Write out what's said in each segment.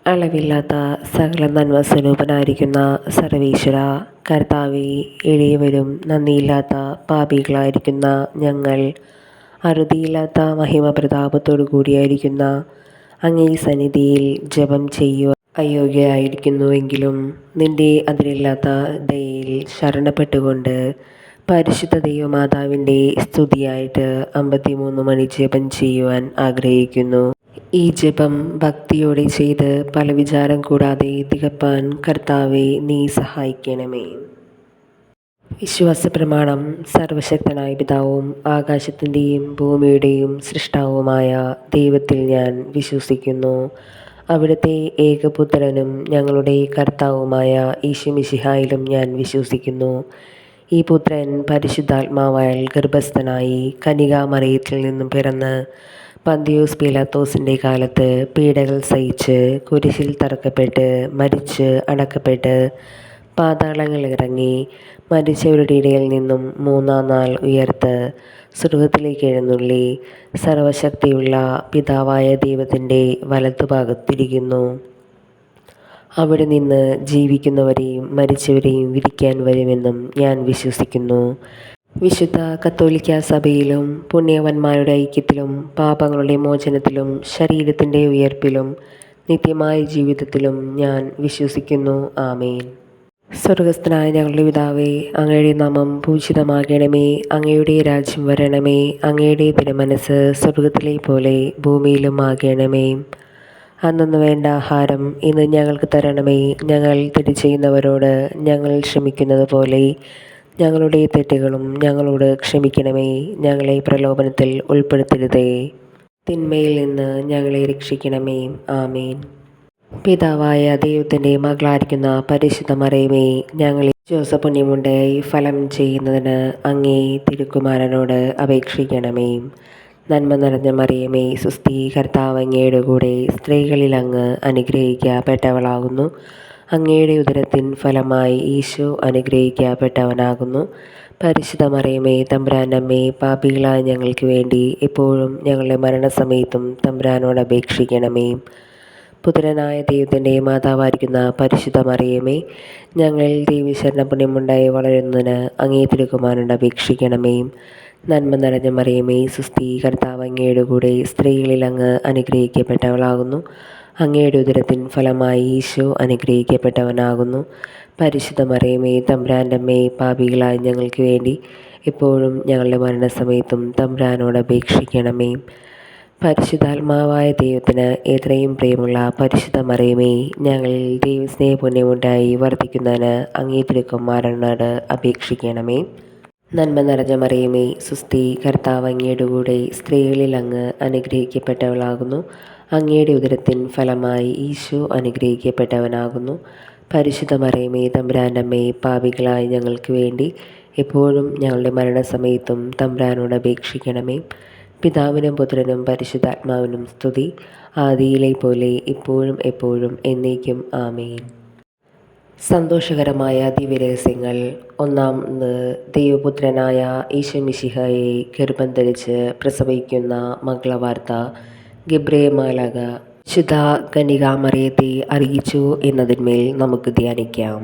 അളവില്ലാത്ത സകല നന്മ സ്വരൂപനായിരിക്കുന്ന സർവീശ്വര കർത്താവെ, എളിയവരും നന്ദിയില്ലാത്ത പാപികളായിരിക്കുന്ന ഞങ്ങൾ അറുതിയില്ലാത്ത മഹിമ പ്രതാപത്തോടു കൂടിയായിരിക്കുന്ന അങ്ങേ സന്നിധിയിൽ ജപം ചെയ്യുവാൻ അയോഗ്യരായിരിക്കുന്നുവെങ്കിലും നിന്റെ അതിരില്ലാത്ത ദയയിൽ ശരണപ്പെട്ടുകൊണ്ട് പരിശുദ്ധ ദൈവമാതാവിൻ്റെ സ്തുതിയായിട്ട് 53 മണി ജപം ചെയ്യുവാൻ ആഗ്രഹിക്കുന്നു. ഈ ജപം ഭക്തിയോടെ ചെയ്ത് പല വിചാരം കൂടാതെ തികപ്പാൻ കർത്താവെ നീ സഹായിക്കണമേ. വിശ്വാസ പ്രമാണം. സർവശക്തനായ പിതാവും ആകാശത്തിൻ്റെയും ഭൂമിയുടെയും സൃഷ്ടാവുമായ ദൈവത്തിൽ ഞാൻ വിശ്വസിക്കുന്നു. അവിടുത്തെ ഏകപുത്രനും ഞങ്ങളുടെ കർത്താവുമായ ഈശോമിശിഹായിലും ഞാൻ വിശ്വസിക്കുന്നു. ഈ പുത്രൻ പരിശുദ്ധാത്മാവാൽ ഗർഭസ്ഥനായി കന്യകാമറിയത്തിൽ നിന്നും പിറന്ന് പന്തിയോസ് പീലാത്തോസിൻ്റെ കാലത്ത് പീഡകൾ സഹിച്ച് കുരിശിൽ തറക്കപ്പെട്ട് മരിച്ച് അടക്കപ്പെട്ട് പാതാളങ്ങളിൽ ഇറങ്ങി മരിച്ചവരുടെ ഇടയിൽ നിന്നും 3-ാം നാൾ ഉയർത്ത് സ്വർഗത്തിലേക്ക് എഴുന്നള്ളി സർവശക്തിയുള്ള പിതാവായ ദൈവത്തിൻ്റെ വലത്തുഭാഗത്തിരിക്കുന്നു. അവിടെ നിന്ന് ജീവിക്കുന്നവരെയും മരിച്ചവരെയും വിധിക്കാൻ വരുമെന്നും ഞാൻ വിശ്വസിക്കുന്നു. വിശുദ്ധ കത്തോലിക്ക സഭയിലും പുണ്യവന്മാരുടെ ഐക്യത്തിലും പാപങ്ങളുടെ മോചനത്തിലും ശരീരത്തിൻ്റെ ഉയർപ്പിലും നിത്യമായ ജീവിതത്തിലും ഞാൻ വിശ്വസിക്കുന്നു. ആമേൻ. സ്വർഗസ്ഥനായ ഞങ്ങളുടെ പിതാവേ, അങ്ങയുടെ നാമം പൂജിതമാകണമേ. അങ്ങയുടെ രാജ്യം വരണമേ. അങ്ങയുടെ തിരുമനസ്സ് സ്വർഗത്തിലെ പോലെ ഭൂമിയിലും ആകണമേ. അന്നു വേണ്ട ആഹാരം ഇന്ന് ഞങ്ങൾക്ക് തരണമേ. ഞങ്ങൾ തെറ്റ് ചെയ്യുന്നവരോട് ഞങ്ങൾ ക്ഷമിക്കുന്നത് പോലെ ഞങ്ങളുടെ തെറ്റുകളും ഞങ്ങളോട് ക്ഷമിക്കണമേ. ഞങ്ങളെ പ്രലോഭനത്തിൽ ഉൾപ്പെടുത്തരുതേ, തിന്മയിൽ നിന്ന് ഞങ്ങളെ രക്ഷിക്കണമേ. ആമേൻ. പിതാവായ ദൈവത്തിൻ്റെ മകളായിരിക്കുന്ന പരിശുദ്ധ മറിയമേ, ഞങ്ങളെ ജോസപുണ്യമുണ്ടായി ഫലം ചെയ്യുന്നതിന് അങ്ങേ തിരുക്കുമാരനോട് അപേക്ഷിക്കണമേ. നന്മ നിറഞ്ഞ മറിയമേ, സുസ്ഥി, കർത്താവ് അങ്ങയുടെ കൂടെ സ്ത്രീകളിൽ അങ്ങ് അനുഗ്രഹിക്കപ്പെട്ടവളാകുന്നു. അങ്ങയുടെ ഉദരത്തിൻ ഫലമായി ഈശോ അനുഗ്രഹിക്കപ്പെട്ടവനാകുന്നു. പരിശുദ്ധ മറിയമേ, തമ്പുരാൻ്റെ അമ്മേ, പാപികളായ ഞങ്ങൾക്ക് വേണ്ടി എപ്പോഴും ഞങ്ങളുടെ മരണസമയത്തും തമ്പുരാനോട് അപേക്ഷിക്കണമേ. പുത്രനായ ദൈവത്തിൻ്റെ മാതാവായിരിക്കുന്ന പരിശുദ്ധ മറിയമേ, ഞങ്ങൾ ദൈവശരണ പുണ്യമുണ്ടായി വളരുന്നതിന് അങ്ങേ തിരുക്കുമാരനോട് അപേക്ഷിക്കണമേ. നന്മ നിറഞ്ഞ മറിയമേ, സുസ്ഥി, കർത്താവ് അങ്ങയുടെ കൂടെ സ്ത്രീകളിൽ അങ്ങ് അനുഗ്രഹിക്കപ്പെട്ടവളാകുന്നു. അങ്ങയുടെ ഉദരത്തിൻ ഫലമായി ഈശോ അനുഗ്രഹിക്കപ്പെട്ടവനാകുന്നു. പരിശുദ്ധ മറിയമേ, തമ്പുരാൻ്റെ അമ്മേ, പാപികളായ ഞങ്ങൾക്ക് വേണ്ടി എപ്പോഴും ഞങ്ങളുടെ മരണസമയത്തും തമ്പുരാനോട് അപേക്ഷിക്കണമേ. പരിശുദ്ധാത്മാവായ ദൈവത്തിന് എത്രയും പ്രിയമുള്ള പരിശുദ്ധ മറിയമേ, ഞങ്ങളിൽ ദൈവസ്നേഹ പുണ്യമുണ്ടായി വർദ്ധിക്കുന്നതിന് അങ്ങേ തിരുക്കുമാരനോട് അപേക്ഷിക്കണമേ. നന്മ നിറഞ്ഞ മറിയമേ, സുസ്ഥി, കർത്താവ് അങ്ങയുടെ കൂടെ സ്ത്രീകളിൽ അങ്ങ് അനുഗ്രഹിക്കപ്പെട്ടവളാകുന്നു. അങ്ങയുടെ ഉദരത്തിൻ ഫലമായി ഈശോ അനുഗ്രഹിക്കപ്പെട്ടവനാകുന്നു. പരിശുദ്ധ മറിയമേ, തമ്പുരാൻ്റെ അമ്മേ, പാപികളായ ഞങ്ങൾക്ക് വേണ്ടി എപ്പോഴും ഞങ്ങളുടെ മരണസമയത്തും തമ്പുരാനോട് അപേക്ഷിക്കണമേ. പിതാവിനും പുത്രനും പരിശുദ്ധാത്മാവിനും സ്തുതി, ആദിയിലെ പോലെ ഇപ്പോഴും എപ്പോഴും എന്നേക്കും. ആമേൻ. സന്തോഷകരമായ ദിവ്യരഹസ്യങ്ങൾ. 1. ദൈവപുത്രനായ ഈശോമിശിഹായെ ഗർഭം ധരിച്ച് പ്രസവിക്കുന്ന മംഗളവാർത്ത ഗബ്രിയേൽ മാലാഖ വിശുദ്ധ കന്യകാമറിയത്തെ അറിയിച്ചു എന്നതിന്മേൽ നമുക്ക് ധ്യാനിക്കാം.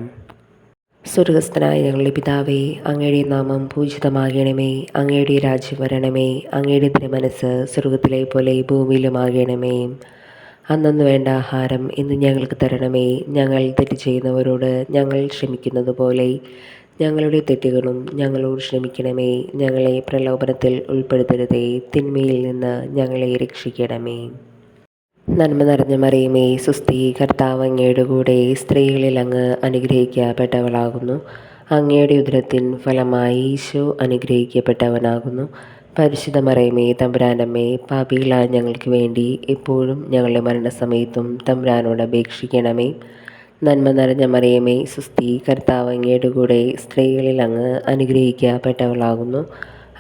സ്വർഗസ്ഥനായ ഞങ്ങളുടെ പിതാവേ, അങ്ങയുടെ നാമം പൂജിതമാകണമേ. അങ്ങയുടെ രാജ്യം വരണമേ. അങ്ങയുടെ തിരുമനസ്സ് സ്വർഗത്തിലെ പോലെ ഭൂമിയിലുമാകണമേ. അന്നു വേണ്ട ആഹാരം ഇന്ന് ഞങ്ങൾക്ക് തരണമേ. ഞങ്ങൾ തെറ്റ് ചെയ്യുന്നവരോട് ഞങ്ങൾ ക്ഷമിക്കുന്നത് പോലെ ഞങ്ങളുടെ തെറ്റുകളും ഞങ്ങളോട് ക്ഷമിക്കണമേ. ഞങ്ങളെ പ്രലോഭനത്തിൽ ഉൾപ്പെടുത്തരുതേ, തിന്മയിൽ നിന്ന് ഞങ്ങളെ രക്ഷിക്കണമേ. നന്മ നിറഞ്ഞ മറിയമേ, സുസ്ഥി, കർത്താവ് അങ്ങയുടെ കൂടെ സ്ത്രീകളിൽ അങ്ങ് അനുഗ്രഹിക്കപ്പെട്ടവളാകുന്നു. അങ്ങയുടെ ഉദരത്തിൻ ഫലമായി ഈശോ അനുഗ്രഹിക്കപ്പെട്ടവനാകുന്നു. പരിശുദ്ധ മറിയമേ, തമ്പുരാൻ്റെ അമ്മേ, പാപികളായ ഞങ്ങൾക്ക് വേണ്ടി എപ്പോഴും ഞങ്ങളുടെ മരണസമയത്തും തമ്പുരാനോട് അപേക്ഷിക്കണമേ. നന്മ നിറഞ്ഞ മറിയമേ, സുസ്ഥി, കർത്താവ് അങ്ങയുടെ കൂടെ സ്ത്രീകളിൽ അങ്ങ് അനുഗ്രഹിക്കപ്പെട്ടവളാകുന്നു.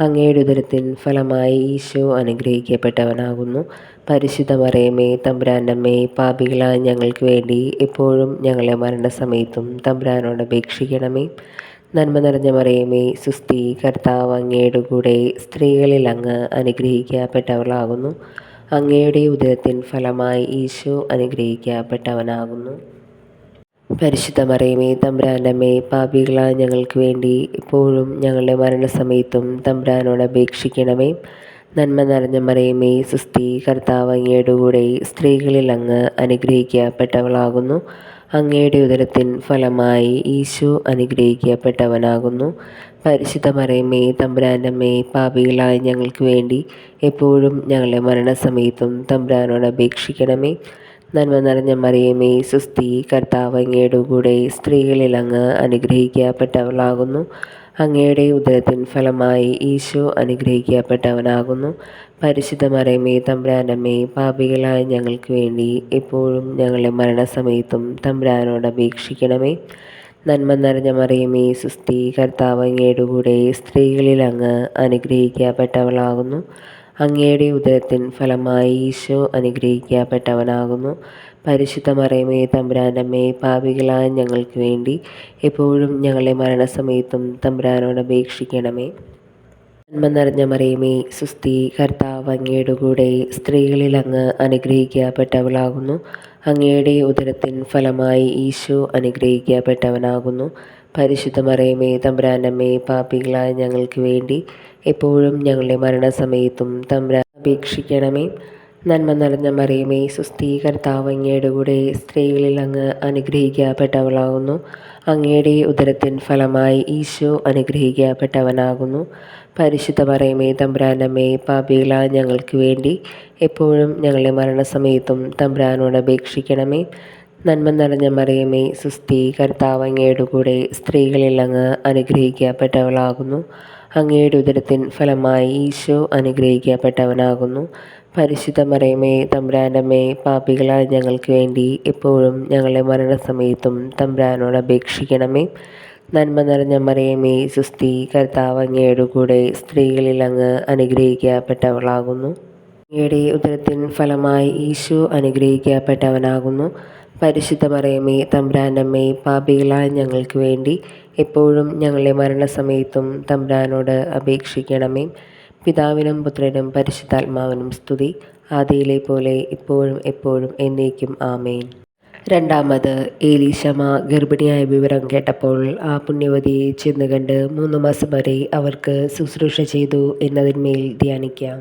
അങ്ങയുടെ ഉദരത്തിൻ ഫലമായി ഈശോ അനുഗ്രഹിക്കപ്പെട്ടവനാകുന്നു. പരിശുദ്ധ മറിയമേ, തമ്പുരാൻ്റെ അമ്മേ, പാപികളായ ഞങ്ങൾക്ക് വേണ്ടി എപ്പോഴും ഞങ്ങളുടെ മരണസമയത്തും തമ്പുരാനോട് അപേക്ഷിക്കണമേ. നന്മ നിറഞ്ഞ മറിയമേ, സുസ്ഥി, കർത്താവ് അങ്ങയുടെ കൂടെ സ്ത്രീകളിൽ അങ്ങ് അനുഗ്രഹിക്കപ്പെട്ടവളാകുന്നു. അങ്ങയുടെ ഉദരത്തിൻ ഫലമായി ഈശോ അനുഗ്രഹിക്കപ്പെട്ടവനാകുന്നു. പരിശുദ്ധ മറിയമേ, തമ്പുരാൻ്റെ അമ്മേ, പാപികളായ ഞങ്ങൾക്ക് വേണ്ടി ഇപ്പോഴും ഞങ്ങളുടെ മരണസമയത്തും തമ്പുരാനോട് അപേക്ഷിക്കണമേ. നന്മ നിറഞ്ഞ മറിയമേ, സുസ്തി, കർത്താവ് അങ്ങയുടെ കൂടെ സ്ത്രീകളിൽ അങ്ങ് അനുഗ്രഹിക്കപ്പെട്ടവളാകുന്നു. അങ്ങയുടെ ഉദരത്തിൻ ഫലമായി ഈശോ അനുഗ്രഹിക്കപ്പെട്ടവനാകുന്നു. പരിശുദ്ധ മറിയമേ, തമ്പുരാൻ്റെ അമ്മേ, പാപികളായ ഞങ്ങൾക്ക് വേണ്ടി എപ്പോഴും ഞങ്ങളുടെ മരണസമയത്തും തമ്പുരാനോട് അപേക്ഷിക്കണമേ. നന്മ നിറഞ്ഞ മറിയമേ, സുസ്തി, കർത്താവ് അങ്ങയുടെ കൂടെ സ്ത്രീകളിൽ അങ്ങ് അനുഗ്രഹിക്കപ്പെട്ടവളാകുന്നു. അങ്ങയുടെ ഉദരത്തിൻ ഫലമായി ഈശോ അനുഗ്രഹിക്കപ്പെട്ടവനാകുന്നു. പരിശുദ്ധ മറിയമേ, തമ്പുരാൻ്റെ അമ്മേ, പാപികളായ ഞങ്ങൾക്ക് വേണ്ടി എപ്പോഴും ഞങ്ങളുടെ മരണസമയത്തും തമ്പുരാനോട് അപേക്ഷിക്കണമേ. നന്മ നിറഞ്ഞ മറിയമേ, സുസ്തി, കർത്താവ് അങ്ങയുടെ കൂടെ സ്ത്രീകളിൽ അങ്ങ് അനുഗ്രഹിക്കപ്പെട്ടവളാകുന്നു. അങ്ങയുടെ ഉദരത്തിൻ ഫലമായി ഈശോ അനുഗ്രഹിക്കപ്പെട്ടവനാകുന്നു. പരിശുദ്ധ മറിയമേ, തമ്പുരാൻ്റെ അമ്മേ, പാപികളായ ഞങ്ങൾക്ക് വേണ്ടി എപ്പോഴും ഞങ്ങളുടെ മരണസമയത്തും തമ്പുരാനോട് അപേക്ഷിക്കണമേ. നന്മ നിറഞ്ഞ മറിയമേ, സുസ്തി, കർത്താവ് അങ്ങയുടെ കൂടെ സ്ത്രീകളിൽ അങ്ങ് അനുഗ്രഹിക്കപ്പെട്ടവളാകുന്നു. അങ്ങയുടെ ഉദരത്തിൻ ഫലമായി ഈശോ അനുഗ്രഹിക്കപ്പെട്ടവനാകുന്നു. പരിശുദ്ധ മറിയമേ, തമ്പുരാൻ്റെ അമ്മേ, പാപികളായ ഞങ്ങൾക്ക് വേണ്ടി എപ്പോഴും ഞങ്ങളുടെ മരണസമയത്തും തമ്പുരാൻ അപേക്ഷിക്കണമേ. നന്മ നിറഞ്ഞ മറിയമേ, സുസ്തി, കർത്താവ് അങ്ങയുടെ കൂടെ സ്ത്രീകളിൽ അങ്ങ് അനുഗ്രഹിക്കപ്പെട്ടവളാകുന്നു. അങ്ങയുടെ ഉദരത്തിൻ ഫലമായി ഈശോ അനുഗ്രഹിക്കപ്പെട്ടവനാകുന്നു. പരിശുദ്ധ മറിയമേ, തമ്പുരാൻ്റെ അമ്മേ, പാപികളായ ഞങ്ങൾക്ക് വേണ്ടി എപ്പോഴും ഞങ്ങളുടെ മരണസമയത്തും തമ്പുരാനോട് അപേക്ഷിക്കണമേ. നന്മ നിറഞ്ഞ മറിയമേ, സുസ്തി, കർത്താവ് അങ്ങയുടെ കൂടെ സ്ത്രീകളിൽ അങ്ങ് അനുഗ്രഹിക്കപ്പെട്ടവളാകുന്നു. അങ്ങയുടെ ഉദരത്തിൻ ഫലമായി ഈശോ അനുഗ്രഹിക്കപ്പെട്ടവനാകുന്നു. പരിശുദ്ധ മറിയമേ, തമ്പുരാൻ്റെ അമ്മേ, പാപികളായ ഞങ്ങൾക്ക് വേണ്ടി എപ്പോഴും ഞങ്ങളുടെ മരണസമയത്തും തമ്പുരാനോട് അപേക്ഷിക്കണമേ. നന്മ നിറഞ്ഞ മറിയമേ, സുസ്തി, കർത്താവ് അങ്ങയുടെ കൂടെ സ്ത്രീകളിൽ അങ്ങ് അനുഗ്രഹിക്കപ്പെട്ടവളാകുന്നു. അങ്ങയുടെ ഉദരത്തിൻ ഫലമായി ഈശോ അനുഗ്രഹിക്കപ്പെട്ടവനാകുന്നു. പരിശുദ്ധ മറിയമേ, തമ്പുരാൻ്റെ അമ്മേ, പാപികളായ ഞങ്ങൾക്ക് വേണ്ടി എപ്പോഴും ഞങ്ങളുടെ മരണസമയത്തും തമ്പുരാനോട് അപേക്ഷിക്കണമേ. പിതാവിനും പുത്രനും പരിശുദ്ധാത്മാവിനും സ്തുതി, ആദിയിലെ പോലെ ഇപ്പോഴും എപ്പോഴും എന്നേക്കും ആമേൻ. രണ്ടാമത്, ഏലീശമ്മ ഗർഭിണിയായ വിവരം കേട്ടപ്പോൾ ആ പുണ്യവതിയെ ചെന്ന് കണ്ട് 3 മാസം വരെ അവർക്ക് ശുശ്രൂഷ ചെയ്തു എന്നതിന്മേൽ ധ്യാനിക്കാം.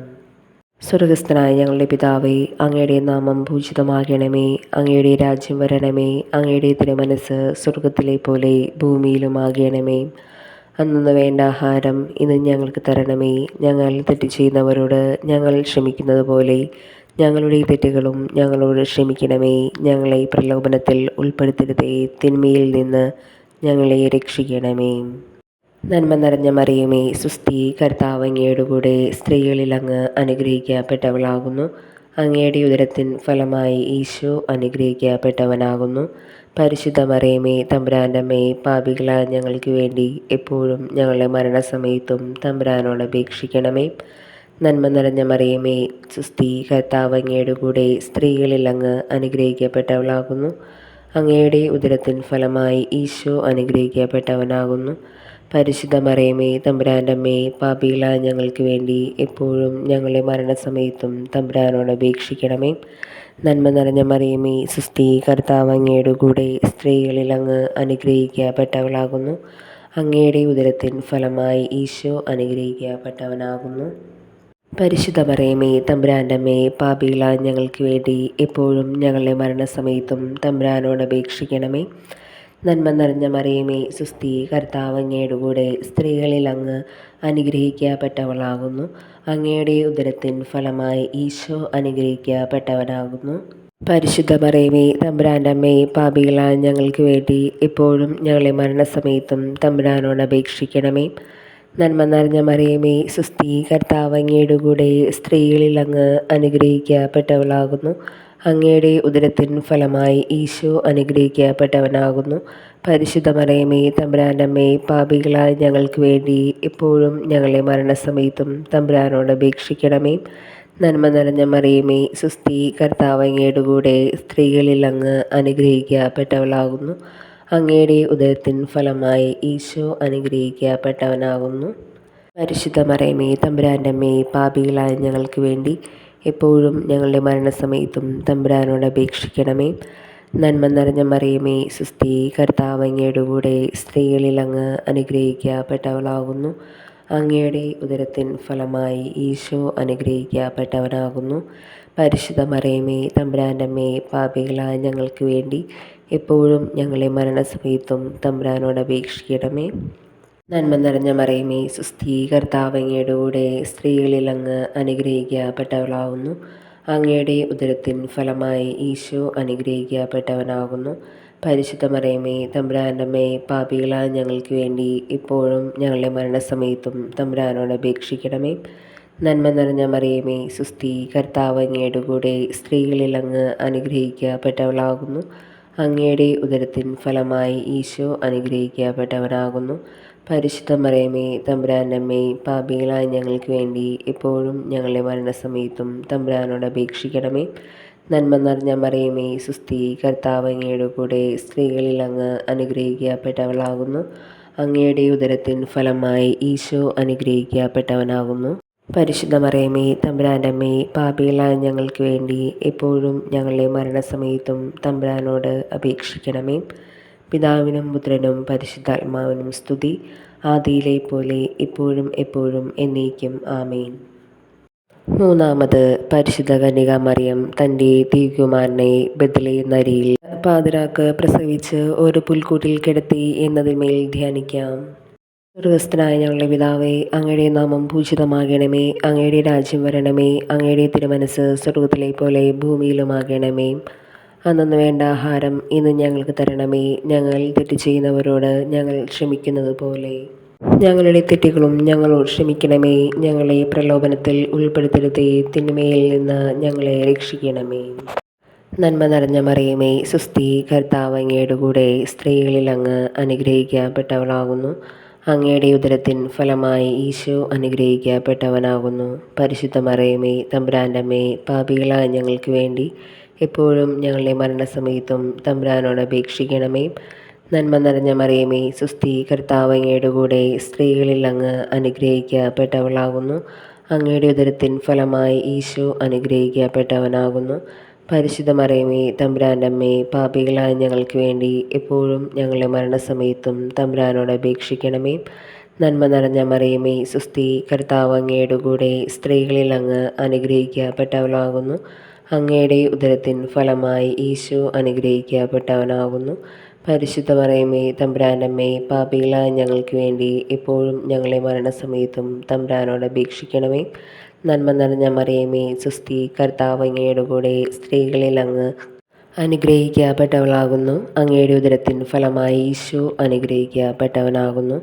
സ്വർഗസ്ഥനായ ഞങ്ങളുടെ പിതാവേ, അങ്ങയുടെ നാമം പൂജിതമാകണമേ. അങ്ങയുടെ രാജ്യം വരണമേ. അങ്ങയുടെ തിരുമനസ്സ് സ്വർഗത്തിലെ പോലെ ഭൂമിയിലുമാകണമേ. അന്നു വേണ്ട ആഹാരം ഇന്ന് ഞങ്ങൾക്ക് തരണമേ. ഞങ്ങൾ തെറ്റ് ചെയ്യുന്നവരോട് ഞങ്ങൾ ക്ഷമിക്കുന്നത് പോലെ ഞങ്ങളുടെ തെറ്റുകളും ഞങ്ങളോട് ക്ഷമിക്കണമേ. ഞങ്ങളെ പ്രലോഭനത്തിൽ ഉൾപ്പെടുത്തരുതേ, തിന്മയിൽ നിന്ന് ഞങ്ങളെ രക്ഷിക്കണമേ. നന്മ നിറഞ്ഞ മറിയമേ, സുസ്തി, കർത്താവ് അങ്ങയുടെ കൂടെ സ്ത്രീകളിൽ അങ്ങ് അനുഗ്രഹിക്കപ്പെട്ടവളാകുന്നു. അങ്ങയുടെ ഉദരത്തിൻ ഫലമായി ഈശോ അനുഗ്രഹിക്കപ്പെട്ടവനാകുന്നു. പരിശുദ്ധ മറിയമേ, തമ്പുരാൻ്റെ അമ്മേ, പാപികളായ ഞങ്ങൾക്ക് വേണ്ടി എപ്പോഴും ഞങ്ങളുടെ മരണസമയത്തും തമ്പുരാനോട് അപേക്ഷിക്കണമേ. നന്മ നിറഞ്ഞ മറിയമേ, സുസ്തി, കർത്താവ് അങ്ങയുടെ കൂടെ സ്ത്രീകളിൽ അങ്ങ് അനുഗ്രഹിക്കപ്പെട്ടവളാകുന്നു. അങ്ങയുടെ ഉദരത്തിൻ ഫലമായി ഈശോ അനുഗ്രഹിക്കപ്പെട്ടവനാകുന്നു. പരിശുദ്ധ മറിയമേ, തമ്പുരാൻ്റെ അമ്മേ, പാപികളായ ഞങ്ങൾക്ക് വേണ്ടി എപ്പോഴും ഞങ്ങളുടെ മരണസമയത്തും തമ്പുരാനോട് അപേക്ഷിക്കണമേ. നന്മ നിറഞ്ഞ മറിയമേ, സുസ്തി, കർത്താവ് അങ്ങയുടെ കൂടെ സ്ത്രീകളിൽ അങ്ങ് അനുഗ്രഹിക്കപ്പെട്ടവളാകുന്നു. അങ്ങയുടെ ഉദരത്തിൻ ഫലമായി ഈശോ അനുഗ്രഹിക്കപ്പെട്ടവനാകുന്നു. പരിശുദ്ധ മറിയമേ, തമ്പുരാൻ്റെ അമ്മേ, പാപികളായ ഞങ്ങൾക്ക് വേണ്ടി എപ്പോഴും ഞങ്ങളുടെ മരണസമയത്തും തമ്പുരാനോട് അപേക്ഷിക്കണമേ. നന്മ നിറഞ്ഞ മറിയമേ, സുസ്തി, കർത്താവ് അങ്ങയുടെ കൂടെ സ്ത്രീകളിൽ അങ്ങ് അനുഗ്രഹിക്കപ്പെട്ടവളാകുന്നു. അങ്ങയുടെ ഉദരത്തിൻ ഫലമായി ഈശോ അനുഗ്രഹിക്കപ്പെട്ടവനാകുന്നു. പരിശുദ്ധ മറിയമേ, തമ്പുരാൻ്റെ അമ്മേ, പാപികളായ ഞങ്ങൾക്ക് വേണ്ടി എപ്പോഴും ഞങ്ങളുടെ മരണസമയത്തും തമ്പുരാനോട് അപേക്ഷിക്കണമേ. നന്മ നിറഞ്ഞ മറിയമേ, സുസ്തി, കർത്താവ് അങ്ങയുടെ കൂടെ സ്ത്രീകളിൽ അങ്ങ് അനുഗ്രഹിക്കപ്പെട്ടവളാകുന്നു. അങ്ങയുടെ ഉദരത്തിൻ ഫലമായി ഈശോ അനുഗ്രഹിക്കപ്പെട്ടവനാകുന്നു. പരിശുദ്ധ മറിയമേ, തമ്പുരാൻ്റെ അമ്മേ, പാപികളായ ഞങ്ങൾക്ക് വേണ്ടി എപ്പോഴും ഞങ്ങളുടെ മരണസമയത്തും തമ്പുരാനോട് അപേക്ഷിക്കണമേ. നന്മ നിറഞ്ഞ മറിയമേ, സുസ്തി, കർത്താവ് അങ്ങയുടെ കൂടെ സ്ത്രീകളിൽ അങ്ങ് അനുഗ്രഹിക്കപ്പെട്ടവളാകുന്നു. അങ്ങയുടെ ഉദരത്തിൻ ഫലമായി ഈശോ അനുഗ്രഹിക്കപ്പെട്ടവനാകുന്നു. പരിശുദ്ധ മറിയമേ, തമ്പുരാൻ്റെ അമ്മേ, പാപികളായ ഞങ്ങൾക്ക് വേണ്ടി എപ്പോഴും ഞങ്ങളുടെ മരണസമയത്തും തമ്പുരാനോട് അപേക്ഷിക്കണമേ. നന്മ നിറഞ്ഞ മറിയമേ, സുസ്ഥി, കർത്താവ് അങ്ങയുടെ കൂടെ, സ്ത്രീകളിൽ അങ്ങ് അനുഗ്രഹിക്കപ്പെട്ടവളാകുന്നു. അങ്ങയുടെ ഉദരത്തിൻ ഫലമായി ഈശോ അനുഗ്രഹിക്കപ്പെട്ടവനാകുന്നു. പരിശുദ്ധ മറിയമേ, തമ്പുരാൻ്റെ അമ്മേ, പാപികളായ ഞങ്ങൾക്ക് വേണ്ടി എപ്പോഴും ഞങ്ങളുടെ മരണസമയത്തും തമ്പുരാനോട് അപേക്ഷിക്കണമേ. നന്മ നിറഞ്ഞ മറിയമേ, സുസ്ഥി, കർത്താവ് അങ്ങയുടെ കൂടെ, സ്ത്രീകളിൽ അങ്ങ് അനുഗ്രഹിക്കപ്പെട്ടവളാകുന്നു. അങ്ങയുടെ ഉദരത്തിൻ ഫലമായി ഈശോ അനുഗ്രഹിക്കപ്പെട്ടവനാകുന്നു. പരിശുദ്ധ മറിയമേ, തമ്പുരാൻ്റെ അമ്മേ, പാപികളായ ഞങ്ങൾക്ക് വേണ്ടി ഇപ്പോഴും ഞങ്ങളുടെ മരണസമയത്തും തമ്പുരാനോട് അപേക്ഷിക്കണമേ. നന്മ നിറഞ്ഞ മറിയമേ, സുസ്ഥി, കർത്താവ് അങ്ങയുടെ കൂടെ, സ്ത്രീകളിൽ അങ്ങ് അനുഗ്രഹിക്കപ്പെട്ടവളാകുന്നു. അങ്ങയുടെ ഉദരത്തിൻ ഫലമായി ഈശോ അനുഗ്രഹിക്കപ്പെട്ടവനാകുന്നു. പരിശുദ്ധ മറിയമേ, തമ്പുരാൻ്റെ അമ്മേ, പാപികളായ ഞങ്ങൾക്ക് വേണ്ടി ഇപ്പോഴും ഞങ്ങളുടെ മരണസമയത്തും തമ്പുരാനോട് അപേക്ഷിക്കണമേ. നന്മ നിറഞ്ഞ മറിയമേ, സുസ്ഥി, കർത്താവ് അങ്ങയുടെ കൂടെ, സ്ത്രീകളിൽ അങ്ങ് അനുഗ്രഹിക്കപ്പെട്ടവളാകുന്നു. അങ്ങയുടെ ഉദരത്തിൻ ഫലമായി ഈശോ അനുഗ്രഹിക്കപ്പെട്ടവനാകുന്നു. പരിശുദ്ധ മറിയമേ, തമ്പുരാൻ്റെ അമ്മേ, പാപികളായ ഞങ്ങൾക്ക് വേണ്ടി എപ്പോഴും ഞങ്ങളുടെ മരണസമയത്തും തമ്പുരാനോട് അപേക്ഷിക്കണമേ. പിതാവിനും പുത്രനും പരിശുദ്ധാത്മാവിനും സ്തുതി, ആദിയിലെ പോലെ ഇപ്പോഴും എപ്പോഴും എന്നേക്കും ആമേൻ. മൂന്നാമത്, പരിശുദ്ധ കന്യകാമറിയം തൻ്റെ ദിവ്യകുമാരനെ ബെത്ലഹേം നരിയിൽ പാതിരാക്ക് പ്രസവിച്ച് ഒരു പുൽക്കൂട്ടിൽ കിടത്തി എന്നതിന്മേൽ ധ്യാനിക്കാം. സ്വർഗ്ഗസ്ഥനായ ഞങ്ങളുടെ പിതാവേ, അങ്ങയുടെ നാമം പൂജിതമാകണമേ. അങ്ങയുടെ രാജ്യം വരണമേ. അങ്ങയുടെ തിരുമനസ്സ് സ്വർഗ്ഗത്തിലെ പോലെ ഭൂമിയിലുമാകണമേ. അന്നു വേണ്ട ആഹാരം ഇന്ന് ഞങ്ങൾക്ക് തരണമേ. ഞങ്ങൾ തെറ്റ് ചെയ്യുന്നവരോട് ഞങ്ങൾ ക്ഷമിക്കുന്നത് പോലെ ഞങ്ങളുടെ തെറ്റുകളും ഞങ്ങളോട് ക്ഷമിക്കണമേ. ഞങ്ങളെ പ്രലോഭനത്തിൽ ഉൾപ്പെടുത്തരുതേ, തിന്മയിൽ നിന്ന് ഞങ്ങളെ രക്ഷിക്കണമേ. നന്മ നിറഞ്ഞ മറിയമേ, സുസ്ഥി, കർത്താവ് അങ്ങയുടെ കൂടെ, സ്ത്രീകളിൽ അങ്ങ് അനുഗ്രഹിക്കപ്പെട്ടവളാകുന്നു. അങ്ങയുടെ ഉദരത്തിൻ ഫലമായി ഈശോ അനുഗ്രഹിക്കപ്പെട്ടവനാകുന്നു. പരിശുദ്ധ മറിയമേ, തമ്പുരാൻ്റെ അമ്മേ, പാപികളായ ഞങ്ങൾക്ക് വേണ്ടി എപ്പോഴും ഞങ്ങളുടെ മരണസമയത്തും തമ്പുരാനോട് അപേക്ഷിക്കണമേ. നന്മ നിറഞ്ഞ മറിയമേ, സുസ്ഥി, കർത്താവ് അങ്ങയുടെ കൂടെ, സ്ത്രീകളിൽ അങ്ങ് അനുഗ്രഹിക്കപ്പെട്ടവളാകുന്നു. അങ്ങയുടെ ഉദരത്തിൻ ഫലമായി ഈശോ അനുഗ്രഹിക്കപ്പെട്ടവനാകുന്നു. പരിശുദ്ധ മറിയമേ, തമ്പുരാൻ്റെ അമ്മേ, പാപികളായ ഞങ്ങൾക്ക് വേണ്ടി എപ്പോഴും ഞങ്ങളുടെ മരണസമയത്തും തമ്പുരാനോട് അപേക്ഷിക്കണമേ. നന്മ നിറഞ്ഞ മറിയമേ, സുസ്ഥി, കർത്താവ് അങ്ങയുടെ കൂടെ, സ്ത്രീകളിൽ അങ്ങ് അനുഗ്രഹിക്കപ്പെട്ടവളാകുന്നു. അങ്ങയുടെ ഉദരത്തിൻ ഫലമായി ഈശോ അനുഗ്രഹിക്കപ്പെട്ടവനാകുന്നു. പരിശുദ്ധ മറിയമേ, തമ്പുരാൻ്റെ അമ്മേ, പാപികളായ ഞങ്ങൾക്ക് വേണ്ടി എപ്പോഴും ഞങ്ങളുടെ മരണസമയത്തും തമ്പുരാനോട് അപേക്ഷിക്കണമേ. നന്മ നിറഞ്ഞ മറിയമേ, സുസ്ഥി, കർത്താവ് അങ്ങയുടെ കൂടെ, സ്ത്രീകളിൽ അങ്ങ് അനുഗ്രഹിക്കപ്പെട്ടവളാകുന്നു. അങ്ങയുടെ ഉദരത്തിൻ ഫലമായി ഈശോ അനുഗ്രഹിക്കപ്പെട്ടവനാകുന്നു.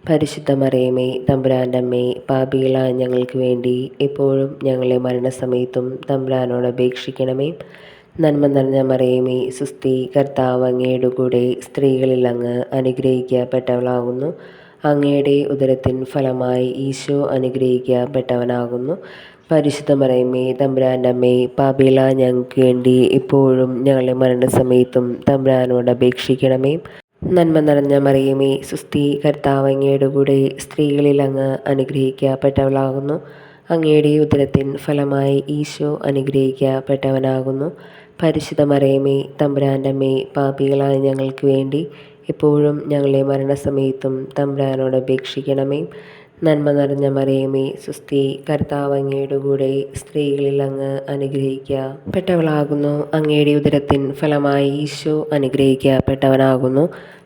പരിശുദ്ധ മറിയമേ, തമ്പുരാൻ്റെ അമ്മേ, പാപികളായ ഞങ്ങൾക്ക് വേണ്ടി എപ്പോഴും ഞങ്ങളുടെ മരണസമയത്തും തമ്പുരാനോട് അപേക്ഷിക്കണമേ. നന്മ നിറഞ്ഞ മറിയമേ, സുസ്ഥി, കർത്താവ് അങ്ങയുടെ കൂടെ, സ്ത്രീകളിൽ അങ്ങ് അനുഗ്രഹിക്കപ്പെട്ടവളാകുന്നു. അങ്ങയുടെ ഉദരത്തിൻ ഫലമായി ഈശോ അനുഗ്രഹിക്കപ്പെട്ടവനാകുന്നു. പരിശുദ്ധ മറിയമേ, തമ്പുരാൻ്റെ അമ്മേ, പാപികളായ ഞങ്ങൾക്ക് വേണ്ടി ഇപ്പോഴും ഞങ്ങളുടെ മരണസമയത്തും തമ്പുരാനോട് അപേക്ഷിക്കണമേ. നന്മ നിറഞ്ഞ മറിയമേ, സുസ്ഥി, കർത്താവ് അങ്ങയുടെ കൂടെ, സ്ത്രീകളിൽ അങ്ങ് അനുഗ്രഹിക്കപ്പെട്ടവളാകുന്നു. അങ്ങയുടെ ഉദരത്തിൻ ഫലമായി ഈശോ അനുഗ്രഹിക്കപ്പെട്ടവനാകുന്നു. പരിശുദ്ധ മറിയമേ, തമ്പുരാൻ്റെ അമ്മേ, പാപികളായ ഞങ്ങൾക്ക് വേണ്ടി എപ്പോഴും ഞങ്ങളുടെ മരണസമയത്തും തമ്പുരാനോട് അപേക്ഷിക്കണമേ. നന്മ നിറഞ്ഞ മറിയമേ, സുസ്ഥി, കർത്താവ് അങ്ങയുടെ കൂടെ, സ്ത്രീകളിൽ അങ്ങ് അനുഗ്രഹിക്കപ്പെട്ടവളാകുന്നു. അങ്ങയുടെ ഉദരത്തിൻ ഫലമായി ഈശോ അനുഗ്രഹിക്കപ്പെട്ടവനാകുന്നു.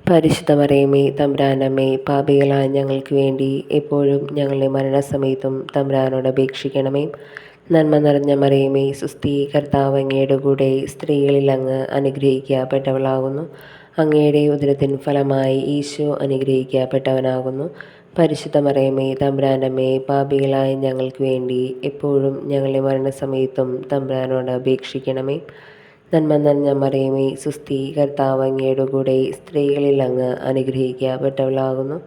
പരിശുദ്ധ മറിയമേ, തമ്പുരാൻ്റെ അമ്മേ, പാപികളായ ഞങ്ങൾക്ക് വേണ്ടി എപ്പോഴും ഞങ്ങളുടെ മരണസമയത്തും തമ്പുരാനോട് അപേക്ഷിക്കണമേ. നന്മ നിറഞ്ഞ മറിയമേ, സുസ്ഥി, കർത്താവ് അങ്ങയുടെ കൂടെ, സ്ത്രീകളിൽ അങ്ങ് അനുഗ്രഹിക്കപ്പെട്ടവളാകുന്നു. അങ്ങയുടെ ഉദരത്തിൻ ഫലമായി ഈശോ അനുഗ്രഹിക്കപ്പെട്ടവനാകുന്നു. പരിശുദ്ധ മറിയമേ, തമ്പുരാൻ്റെ അമ്മേ, പാപികളായ ഞങ്ങൾക്ക് വേണ്ടി എപ്പോഴും ഞങ്ങളുടെ മരണസമയത്തും തമ്പുരാനോട് അപേക്ഷിക്കണമേ. നന്മ നിറഞ്ഞ മറിയമേ, സുസ്ഥി, കർത്താവ് അങ്ങയുടെ കൂടെ, സ്ത്രീകളിൽ അങ്ങ് അനുഗ്രഹിക്കപ്പെട്ടവളാകുന്നു.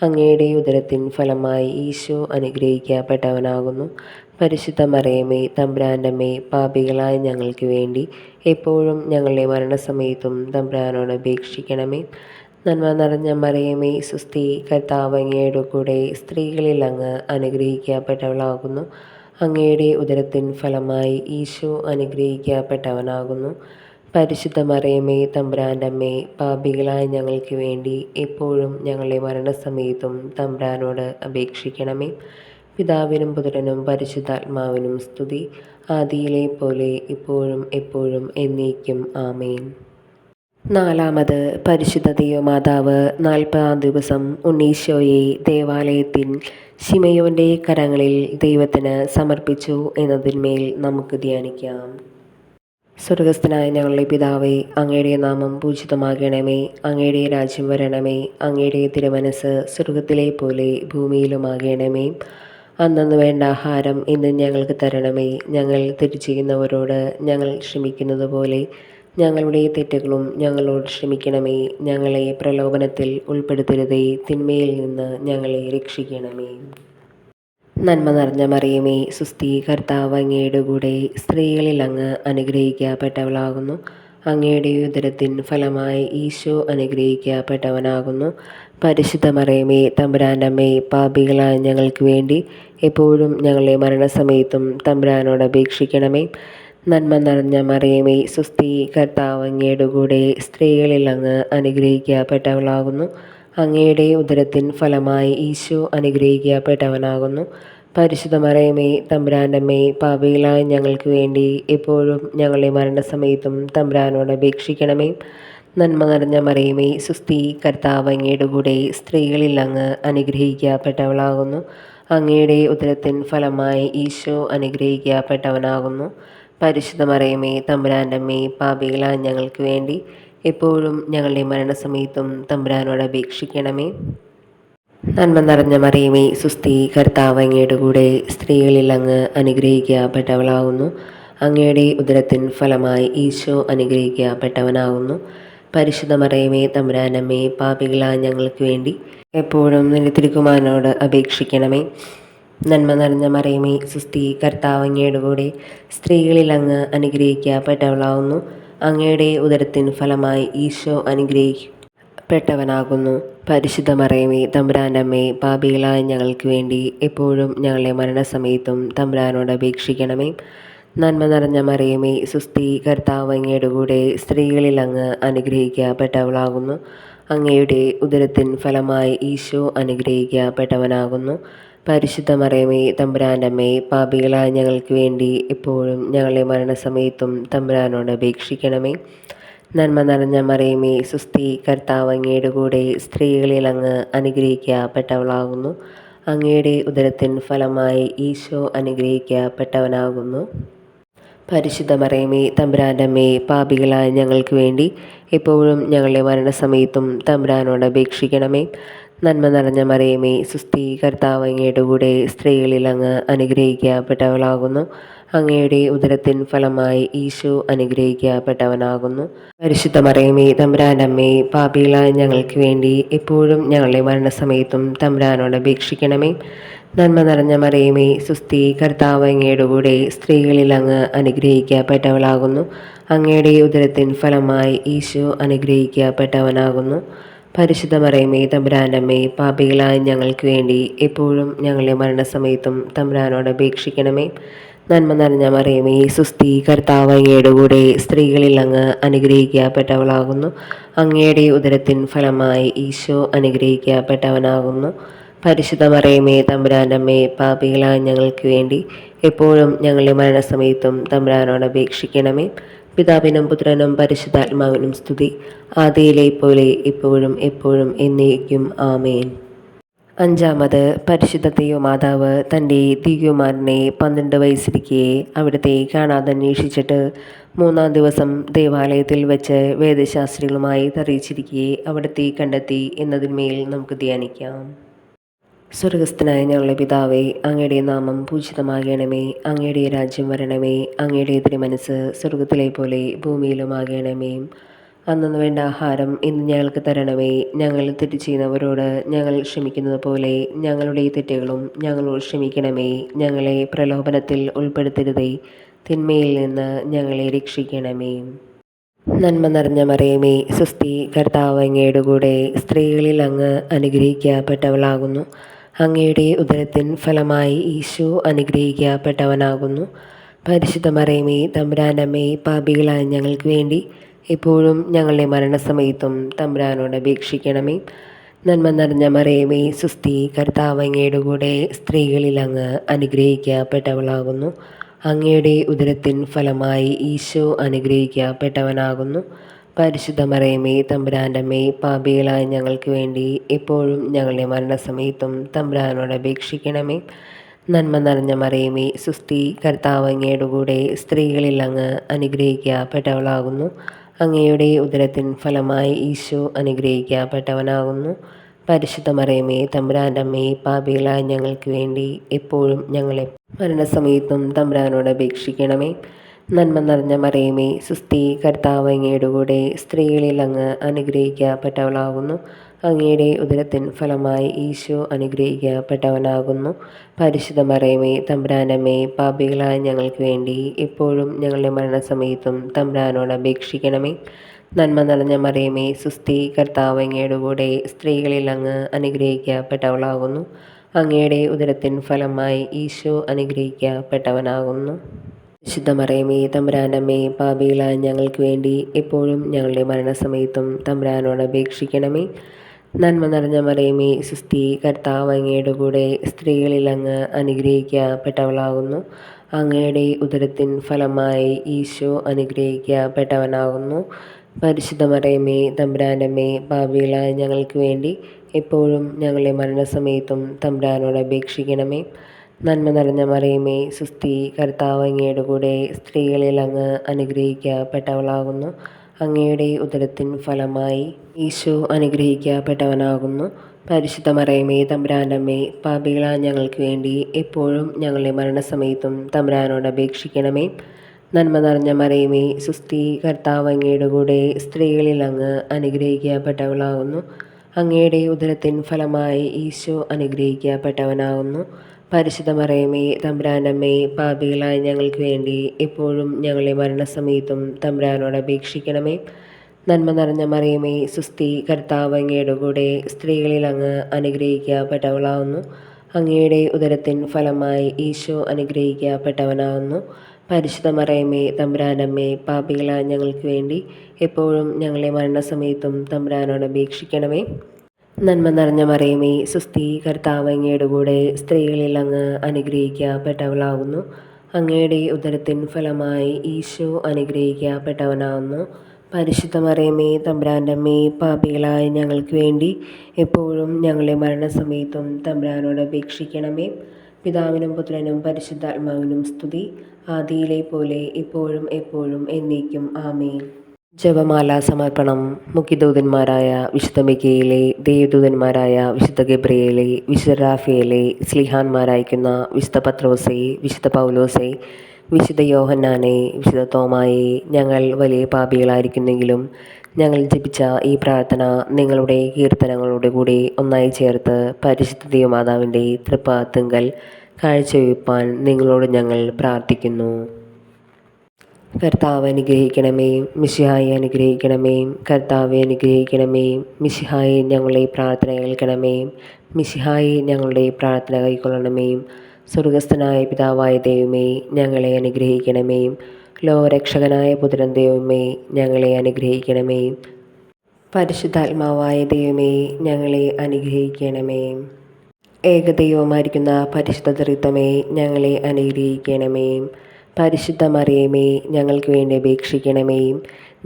അങ്ങയുടെ ഉദരത്തിൻ ഫലമായി ഈശോ അനുഗ്രഹിക്കപ്പെട്ടവനാകുന്നു. പരിശുദ്ധ മറിയമേ, തമ്പുരാൻ്റെ അമ്മേ, പാപികളായ ഞങ്ങൾക്ക് വേണ്ടി എപ്പോഴും ഞങ്ങളുടെ മരണസമയത്തും തമ്പുരാനോട് അപേക്ഷിക്കണമേ. നന്മ നിറഞ്ഞ മറിയമേ, സുസ്ഥി, കർത്താവ് അങ്ങയുടെ കൂടെ, സ്ത്രീകളിൽ അങ്ങ് അനുഗ്രഹിക്കപ്പെട്ടവളാകുന്നു. അങ്ങയുടെ ഉദരത്തിൻ ഫലമായി ഈശോ അനുഗ്രഹിക്കപ്പെട്ടവനാകുന്നു. പരിശുദ്ധ മറിയമേ തമ്പുരാൻ്റെ അമ്മേ, പാപികളായ ഞങ്ങൾക്ക് വേണ്ടി എപ്പോഴും ഞങ്ങളുടെ മരണസമയത്തും തമ്പുരാനോട് അപേക്ഷിക്കണമേ. പിതാവിനും പുത്രനും പരിശുദ്ധാത്മാവിനും സ്തുതി, ആദിയിലെ പോലെ ഇപ്പോഴും എപ്പോഴും എന്നേക്കും ആമേൻ. നാലാമത്, പരിശുദ്ധ ദൈവമാതാവ് 40-ാം ദിവസം ഉണ്ണീശോയെ ദേവാലയത്തിൽ ശിമയോൻ്റെ കരങ്ങളിൽ ദൈവത്തിന് സമർപ്പിച്ചു എന്നതിന്മേൽ നമുക്ക് ധ്യാനിക്കാം. സ്വർഗസ്ഥനായ ഞങ്ങളുടെ പിതാവേ, അങ്ങയുടെ നാമം പൂജിതമാകണമേ. അങ്ങയുടെ രാജ്യം വരണമേ. അങ്ങയുടെ തിരുമനസ്സ് സ്വർഗത്തിലെ പോലെ ഭൂമിയിലുമാകണമേ. അന്നന്ന് വേണ്ട ആഹാരം ഇന്ന് ഞങ്ങൾക്ക് തരണമേ. ഞങ്ങൾ തെറ്റ് ചെയ്യുന്നവരോട് ഞങ്ങൾ ക്ഷമിക്കുന്നത് പോലെ ഞങ്ങളുടെ തെറ്റുകളും ഞങ്ങളോട് ക്ഷമിക്കണമേ. ഞങ്ങളെ പ്രലോഭനത്തിൽ ഉൾപ്പെടുത്തരുതേ, തിന്മയിൽ നിന്ന് ഞങ്ങളെ രക്ഷിക്കണമേ. നന്മ നിറഞ്ഞ മറിയമേ, സുസ്ഥി, കർത്താവ് അങ്ങയുടെ കൂടെ സ്ത്രീകളിൽ അങ്ങ് അനുഗ്രഹിക്കപ്പെട്ടവളാകുന്നു. അങ്ങയുടെ ഉദരത്തിൻ ഫലമായി ഈശോ അനുഗ്രഹിക്കപ്പെട്ടവനാകുന്നു. പരിശുദ്ധ മറിയമേ തമ്പുരാൻ്റെ അമ്മേ, പാപികളായ ഞങ്ങൾക്ക് വേണ്ടി എപ്പോഴും ഞങ്ങളുടെ മരണസമയത്തും തമ്പുരാനോട് അപേക്ഷിക്കണമേ. നന്മ നിറഞ്ഞ മറിയമേ, സുസ്ഥി, കർത്താവ് അങ്ങയുടെ കൂടെ സ്ത്രീകളിൽ അങ്ങ് അനുഗ്രഹിക്കപ്പെട്ടവളാകുന്നു. അങ്ങയുടെ ഉദരത്തിൻ ഫലമായി ഈശോ അനുഗ്രഹിക്കപ്പെട്ടവനാകുന്നു. പരിശുദ്ധ മറിയമേ തമ്പുരാൻ്റെ അമ്മേ, പാപികളായ ഞങ്ങൾക്ക് വേണ്ടി എപ്പോഴും ഞങ്ങളുടെ മരണസമയത്തും തമ്പുരാനോട് അപേക്ഷിക്കണമേ. നന്മ നിറഞ്ഞ മറിയമേ, സുസ്ഥി, കർത്താവ് അങ്ങയുടെ കൂടെ സ്ത്രീകളിൽ അങ്ങ് അനുഗ്രഹിക്കപ്പെട്ടവളാകുന്നു. അങ്ങയുടെ ഉദരത്തിൻ ഫലമായി ഈശോ അനുഗ്രഹിക്കപ്പെട്ടവനാകുന്നു. പരിശുദ്ധ മറിയമേ തമ്പുരാൻ്റെ അമ്മേ, പാപികളായ ഞങ്ങൾക്ക് വേണ്ടി എപ്പോഴും ഞങ്ങളുടെ മരണസമയത്തും തമ്പുരാനോട് അപേക്ഷിക്കണമേ. നന്മ നിറഞ്ഞ മറിയമേ, സുസ്ഥി, കർത്താവ് അങ്ങയുടെ കൂടെ സ്ത്രീകളിൽ അങ്ങ് അനുഗ്രഹിക്കപ്പെട്ടവളാകുന്നു. അങ്ങയുടെ ഉദരത്തിൻ ഫലമായി ഈശോ അനുഗ്രഹിക്കപ്പെട്ടവനാകുന്നു. പരിശുദ്ധ മറിയമേ തമ്പുരാൻ്റെ അമ്മേ, പാപികളായ ഞങ്ങൾക്ക് വേണ്ടി എപ്പോഴും നിന്റെ തിരുക്കുമാരനോട് അപേക്ഷിക്കണമേ. നന്മ നിറഞ്ഞ മറിയമേ, സുസ്ഥി, കർത്താവ് അങ്ങയുടെ കൂടെ സ്ത്രീകളിൽ അങ്ങ് അനുഗ്രഹിക്കപ്പെട്ടവളാകുന്നു. അങ്ങയുടെ ഉദരത്തിൻ ഫലമായി ഈശോ അനുഗ്രഹിക്കപ്പെട്ടവനാകുന്നു. പരിശുദ്ധ മറിയമേ തമ്പുരാൻ്റെ അമ്മേ, പാപികളായ ഞങ്ങൾക്ക് വേണ്ടി എപ്പോഴും ഞങ്ങളുടെ മരണസമയത്തും തമ്പുരാനോട് അപേക്ഷിക്കണമേ. നന്മ നിറഞ്ഞ മറിയമേ, സുസ്ഥി, കർത്താവ് അങ്ങയുടെ കൂടെ സ്ത്രീകളിൽ അങ്ങ് അനുഗ്രഹിക്കപ്പെട്ടവളാകുന്നു. അങ്ങയുടെ ഉദരത്തിൻ ഫലമായി ഈശോ അനുഗ്രഹിക്കപ്പെട്ടവനാകുന്നു. പരിശുദ്ധ മറിയമേ തമ്പുരാൻ്റെ അമ്മേ, പാപികളായ ഞങ്ങൾക്ക് വേണ്ടി എപ്പോഴും ഞങ്ങളുടെ മരണസമയത്തും തമ്പുരാനോട് അപേക്ഷിക്കണമേ. നന്മ നിറഞ്ഞ മറിയമേ, സുസ്ഥി, കർത്താവ് അങ്ങയുടെ കൂടെ സ്ത്രീകളിൽ അങ്ങ് അനുഗ്രഹിക്കപ്പെട്ടവളാകുന്നു. അങ്ങയുടെ ഉദരത്തിൻ ഫലമായി ഈശോ അനുഗ്രഹിക്കപ്പെട്ടവനാകുന്നു. പരിശുദ്ധ മറിയമേ തമ്പുരാൻ്റെ അമ്മേ, പാപികളായ ഞങ്ങൾക്ക് വേണ്ടി എപ്പോഴും ഞങ്ങളുടെ മരണസമയത്തും തമ്പുരാനോട് അപേക്ഷിക്കണമേ. നന്മ നിറഞ്ഞ മറിയമേ, സുസ്ഥി, കർത്താവ് അങ്ങയുടെ കൂടെ സ്ത്രീകളിൽ അങ്ങ് അനുഗ്രഹിക്കപ്പെട്ടവളാകുന്നു. അങ്ങയുടെ ഉദരത്തിൻ ഫലമായി ഈശോ അനുഗ്രഹിക്കപ്പെട്ടവനാകുന്നു. പരിശുദ്ധ മറിയമേ തമ്പുരാൻ്റെ അമ്മേ, പാപികളായ ഞങ്ങൾക്ക് വേണ്ടി എപ്പോഴും ഞങ്ങളുടെ മരണസമയത്തും തമ്പുരാനോട് അപേക്ഷിക്കണമേ. നന്മ നിറഞ്ഞ മറിയമേ, സുസ്ഥി, കർത്താവ് അങ്ങയുടെ കൂടെ സ്ത്രീകളിൽ അങ്ങ് അനുഗ്രഹിക്കപ്പെട്ടവളാകുന്നു. അങ്ങയുടെ ഉദരത്തിൻ ഫലമായി ഈശോ അനുഗ്രഹിക്കപ്പെട്ടവനാകുന്നു. പരിശുദ്ധ മറിയമേ തമ്പുരാൻ്റെ അമ്മേ, പാപികളായ ഞങ്ങൾക്ക് വേണ്ടി എപ്പോഴും ഞങ്ങളുടെ മരണസമയത്തും തമ്പുരാനോട് അപേക്ഷിക്കണമേ. നന്മ നിറഞ്ഞ മറിയമേ, സുസ്ഥി, കർത്താവ് അങ്ങയുടെ കൂടെ സ്ത്രീകളിൽ അങ്ങ് അനുഗ്രഹിക്കപ്പെട്ടവളാകുന്നു. അങ്ങയുടെ ഉദരത്തിൻ ഫലമായി ഈശോ അനുഗ്രഹിക്കപ്പെട്ടവനാകുന്നു. പരിശുദ്ധ മറിയമേ തമ്പുരാൻ്റെ അമ്മേ, പാപികളായ ഞങ്ങൾക്ക് വേണ്ടി എപ്പോഴും ഞങ്ങളുടെ മരണസമയത്തും തമ്പുരാനോട് അപേക്ഷിക്കണമേ. പിതാവിനും പുത്രനും പരിശുദ്ധാത്മാവിനും സ്തുതി, ആദിയിലെ പോലെ ഇപ്പോഴും എപ്പോഴും എന്നേക്കും ആമേൻ. അഞ്ചാമത്, പരിശുദ്ധ ദൈവമാതാവ് തൻ്റെ ദിവ്യകുമാരനെ 12 വയസ്സിരിക്കെ അവിടുത്തെ കാണാതെ അന്വേഷിച്ചിട്ട് 3-ാം ദിവസം ദേവാലയത്തിൽ വെച്ച് വേദശാസ്ത്രികളുമായി അറിയിച്ചിരിക്കെ അവിടുത്തെ കണ്ടെത്തി എന്നതിന്മേൽ നമുക്ക് ധ്യാനിക്കാം. സ്വർഗസ്ഥനായ ഞങ്ങളുടെ പിതാവേ, അങ്ങയുടെ നാമം പൂജിതമാകണമേ. അങ്ങയുടെ രാജ്യം വരണമേ. അങ്ങയുടെ തിരുമനസ്സ് സ്വർഗത്തിലെ പോലെ ഭൂമിയിലുമാകണമേ. അന്നന്ന് വേണ്ട ആഹാരം ഇന്ന് ഞങ്ങൾക്ക് തരണമേ. ഞങ്ങൾ തെറ്റ് ചെയ്യുന്നവരോട് ഞങ്ങൾ ക്ഷമിക്കുന്നത് പോലെ ഞങ്ങളുടെ തെറ്റുകളും ഞങ്ങളോട് ക്ഷമിക്കണമേ. ഞങ്ങളെ പ്രലോഭനത്തിൽ ഉൾപ്പെടുത്തരുതേ, തിന്മയിൽ നിന്ന് ഞങ്ങളെ രക്ഷിക്കണമേ. നന്മ നിറഞ്ഞ മറിയമേ, സുസ്ഥി, കർത്താവ് അങ്ങയുടെ കൂടെ സ്ത്രീകളിൽ അങ്ങ് അനുഗ്രഹിക്കപ്പെട്ടവളാകുന്നു. അങ്ങയുടെ ഉദരത്തിൻ ഫലമായി ഈശോ അനുഗ്രഹിക്കപ്പെട്ടവനാകുന്നു. പരിശുദ്ധ മറിയമേ തമ്പുരാൻ്റെ അമ്മേ, പാപികളായ ഞങ്ങൾക്ക് വേണ്ടി എപ്പോഴും ഞങ്ങളുടെ മരണസമയത്തും തമ്പുരാനോട് അപേക്ഷിക്കണമേ. നന്മ നിറഞ്ഞ മറിയമേ സുസ്തി, കർത്താവ് അങ്ങയുടെ കൂടെ സ്ത്രീകളിൽ അങ്ങ് അനുഗ്രഹിക്കപ്പെട്ടവളാകുന്നു. അങ്ങയുടെ ഉദരത്തിൻ ഫലമായി ഈശോ അനുഗ്രഹിക്കപ്പെട്ടവനാകുന്നു. പരിശുദ്ധ മറിയമേ തമ്പുരാൻ്റെ അമ്മേ, പാപികളായ ഞങ്ങൾക്ക് വേണ്ടി എപ്പോഴും ഞങ്ങളുടെ മരണസമയത്തും തമ്പുരാനോട് അപേക്ഷിക്കണമേ. നന്മ നിറഞ്ഞ മറിയമേ സുസ്തി, കർത്താവ് അങ്ങയുടെ കൂടെ സ്ത്രീകളിൽ അങ്ങ് അനുഗ്രഹിക്കപ്പെട്ടവളാകുന്നു. അങ്ങയുടെ ഉദരത്തിൻ ഫലമായി ഈശോ അനുഗ്രഹിക്കപ്പെട്ടവനാകുന്നു. പരിശുദ്ധ മറിയമേ തമ്പുരാൻ്റെ അമ്മേ, പാപികളായ ഞങ്ങൾക്ക് വേണ്ടി എപ്പോഴും ഞങ്ങളെ മരണസമയത്തും തമ്പുരാനോട് അപേക്ഷിക്കണമേ. നന്മ നിറഞ്ഞ മറിയമേ സുസ്തി, കർത്താവ് അങ്ങയുടെ കൂടെ സ്ത്രീകളിൽ അങ്ങ് അനുഗ്രഹിക്കപ്പെട്ടവളാകുന്നു. അങ്ങയുടെ ഉദരത്തിൻ ഫലമായി ഈശോ അനുഗ്രഹിക്കപ്പെട്ടവനാകുന്നു. പരിശുദ്ധ മറിയമേ തമ്പുരാൻ്റെ അമ്മേ, പാപികളായ ഞങ്ങൾക്ക് വേണ്ടി എപ്പോഴും ഞങ്ങളുടെ മരണസമയത്തും തമ്പുരാനോട് അപേക്ഷിക്കണമേ. നന്മ നിറഞ്ഞ മറിയമേ സുസ്തി, കർത്താവ് അങ്ങയുടെ കൂടെ സ്ത്രീകളിൽ അങ്ങ് അനുഗ്രഹിക്കപ്പെട്ടവളാകുന്നു. അങ്ങയുടെ ഉദരത്തിൻ ഫലമായി ഈശോ അനുഗ്രഹിക്കപ്പെട്ടവനാകുന്നു. പരിശുദ്ധ മറിയമേ തമ്പുരാൻ്റെ അമ്മേ, പാപികളായ ഞങ്ങൾക്ക് വേണ്ടി എപ്പോഴും ഞങ്ങളുടെ മരണസമയത്തും തമ്പുരാനോട് അപേക്ഷിക്കണമേ. നന്മ നിറഞ്ഞ മറിയമേ സുസ്തി, കർത്താവ് അങ്ങയുടെ കൂടെ സ്ത്രീകളിൽ അങ്ങ് അനുഗ്രഹിക്കപ്പെട്ടവളാകുന്നു. അങ്ങയുടെ ഉദരത്തിൻ ഫലമായി ഈശോ അനുഗ്രഹിക്കപ്പെട്ടവനാകുന്നു. പരിശുദ്ധ മറിയമേ തമ്പുരാൻ്റെ അമ്മേ, പാപികളായ ഞങ്ങൾക്ക് വേണ്ടി എപ്പോഴും ഞങ്ങളുടെ മരണസമയത്തും തമ്പുരാനോട് അപേക്ഷിക്കണമേ. നന്മ നിറഞ്ഞ മറിയമേ സുസ്തി, കർത്താവ് അങ്ങയുടെ കൂടെ സ്ത്രീകളിൽ അങ്ങ് അനുഗ്രഹിക്കപ്പെട്ടവളാകുന്നു. അങ്ങയുടെ ഉദരത്തിൻ ഫലമായി ഈശോ അനുഗ്രഹിക്കപ്പെട്ടവനാകുന്നു. പരിശുദ്ധ മറിയമേ തമ്പുരാൻ്റെ അമ്മേ, പാപികളായ ഞങ്ങൾക്ക് വേണ്ടി എപ്പോഴും ഞങ്ങളുടെ മരണസമയത്തും തമ്പുരാനോട് അപേക്ഷിക്കണമേ. നന്മ നിറഞ്ഞ മറിയമേ സുസ്തി, കർത്താവ് അങ്ങയുടെ കൂടെ സ്ത്രീകളിൽ അങ്ങ് അനുഗ്രഹിക്കപ്പെട്ടവളാകുന്നു. അങ്ങയുടെ ഉദരത്തിൻ ഫലമായി ഈശോ അനുഗ്രഹിക്കപ്പെട്ടവനാകുന്നു. പരിശുദ്ധ മറിയമേ തമ്പുരാൻ്റെ അമ്മേ, പാപികളായ ഞങ്ങൾക്ക് വേണ്ടി എപ്പോഴും ഞങ്ങളുടെ മരണസമയത്തും തമ്പുരാനോട് അപേക്ഷിക്കണമേ. നന്മ നിറഞ്ഞ മറിയമേ സുസ്തി, കർത്താവ് അങ്ങയുടെ കൂടെ സ്ത്രീകളിൽ അങ്ങ് അനുഗ്രഹിക്കപ്പെട്ടവളാകുന്നു. അങ്ങയുടെ ഉദരത്തിൻ ഫലമായി ഈശോ അനുഗ്രഹിക്കപ്പെട്ടവനാകുന്നു. പരിശുദ്ധ മറിയമേ തമ്പുരാൻ്റെ അമ്മേ, പാപികളായ ഞങ്ങൾക്ക് വേണ്ടി എപ്പോഴും ഞങ്ങളുടെ മരണസമയത്തും തമ്പുരാനോട് അപേക്ഷിക്കണമേ. നന്മ നിറഞ്ഞ മറിയമേ സുസ്തി, കർത്താവ് അങ്ങയുടെ കൂടെ സ്ത്രീകളിൽ അങ്ങ് അനുഗ്രഹിക്കപ്പെട്ടവളാകുന്നു. അങ്ങയുടെ ഉദരത്തിൻ ഫലമായി ഈശോ അനുഗ്രഹിക്കപ്പെട്ടവനാകുന്നു. പരിശുദ്ധ മറിയമേ തമ്പുരാൻ്റെ അമ്മേ, പാപികളായ ഞങ്ങൾക്ക് വേണ്ടി എപ്പോഴും ഞങ്ങളുടെ മരണസമയത്തും തമ്പുരാനോട് അപേക്ഷിക്കണമേ. പിതാവിനും പുത്രനും പരിശുദ്ധാത്മാവിനും സ്തുതി, ആദിയിലെ പോലെ ഇപ്പോഴും എപ്പോഴും എന്നേക്കും ആമേൻ. ജപമാല സമർപ്പണം. മുഖ്യദൂതന്മാരായ വിശുദ്ധ മിഖായേലേ, ദേവദൂതന്മാരായ വിശുദ്ധ ഗബ്രിയേലേ, വിശുദ്ധ റാഫേലേ, സ്ലീഹാന്മാരയക്കുന്ന വിശുദ്ധ പത്രോസേ, വിശുദ്ധ പൗലോസേ, വിശുദ്ധ യോഹന്നാനെ, വിശുദ്ധ തോമായെ, ഞങ്ങൾ വലിയ പാപികളായിരിക്കുന്നെങ്കിലും ഞങ്ങൾ ജപിച്ച ഈ പ്രാർത്ഥന നിങ്ങളുടെ കീർത്തനങ്ങളുടെ കൂടെ ഒന്നായി ചേർത്ത് പരിശുദ്ധ ദൈവമാതാവിൻ്റെ തൃപ്പാദത്തിങ്കൽ കാഴ്ചവെപ്പാൻ നിങ്ങളോട് ഞങ്ങൾ പ്രാർത്ഥിക്കുന്നു. കർത്താവ് അനുഗ്രഹിക്കണമേ. മിശിഹായെ അനുഗ്രഹിക്കണമേ. കർത്താവെ അനുഗ്രഹിക്കണമേ. മിശിഹായെ ഞങ്ങളുടെ പ്രാർത്ഥന കേൾക്കണമേ. മിശിഹായെ ഞങ്ങളുടെ പ്രാർത്ഥന കൈക്കൊള്ളണമേ. സ്വർഗസ്ഥനായ പിതാവായ ദൈവമേ, ഞങ്ങളെ അനുഗ്രഹിക്കണമേ. ലോകരക്ഷകനായ പുത്രൻ ദൈവമേ, ഞങ്ങളെ അനുഗ്രഹിക്കണമേ. പരിശുദ്ധാത്മാവായ ദൈവമേ, ഞങ്ങളെ അനുഗ്രഹിക്കണമേ. ഏകദൈവമായിരിക്കുന്ന പരിശുദ്ധ ത്രിത്വമേ, ഞങ്ങളെ അനുഗ്രഹിക്കണമേ. പരിശുദ്ധ മറിയമേ, ഞങ്ങൾക്ക് വേണ്ടി അപേക്ഷിക്കണമേ.